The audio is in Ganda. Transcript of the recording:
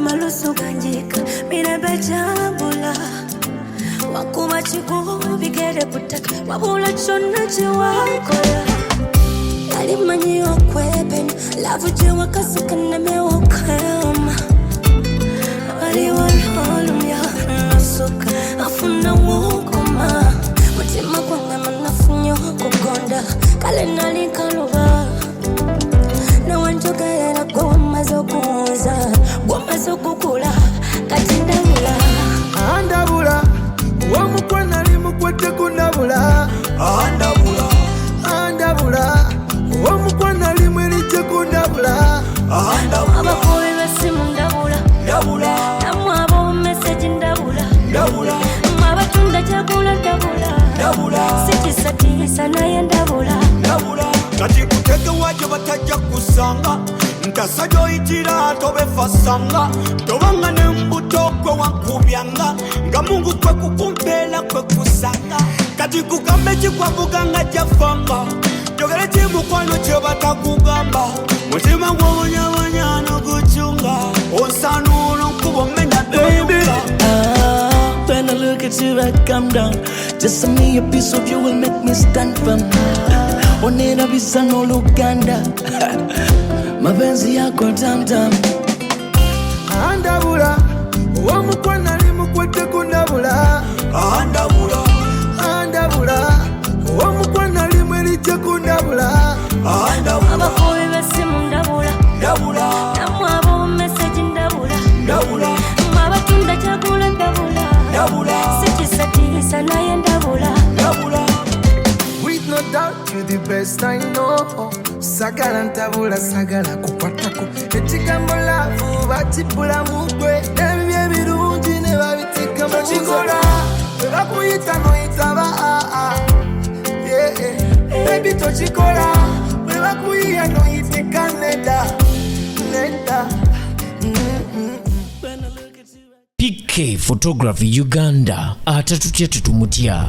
Malusuganjika mirebe jambula wakuba chigo bigere butaka wabula chonna chiwakola alimanyi okwepenya lavu jewa kasuka nemewo kama aliwololumya nasuka afuna wokoma mutima kwange manafunyo kugonda kale nali kaluba nawanjogera goma zokuza goma zokukula kati ndabula andabula wamukwana limukwete kundabula andabula wamukwana limwelije kundabula abakubi besimu ndabula namu abo message ndabula abatunda kyagula ndabula sikisatiisa naye ndabula kati kutege waje batajja kusanga ntasa gyoyitira tobefasanga tobanga nembuto kwe wankubyanga nga Mungu kwe kukumpeera kwe kusanga kati kugambe kikwavuga nga jafanga jogere kimukwano kye batakugamba mutima gw'obonyabonya n'ogucunga onsanuula nkuba omenya doyuka. When I look at you I calm down. Just send me a piece of you will make me stand firm. Onena bisa no Luganda mapenzi yako tamtam andabula wamukwana limukwete kundabula andabula wamukwana limwelije kundabula abakubi besimu ndabula namu abo message ndabula abatunda kyagula ndabula sikisatiisa naye ndabula. With no doubt you the best I know. Sagala ntabula sagala kukwatako ekigambo laavu bakipula mugwe nebyo ebirungi ne babitika mu kikola bakuyita noyitaba baby tokikola bwe bakuyiya noyitika nedda PK Photography Uganda atatutya tetumutya.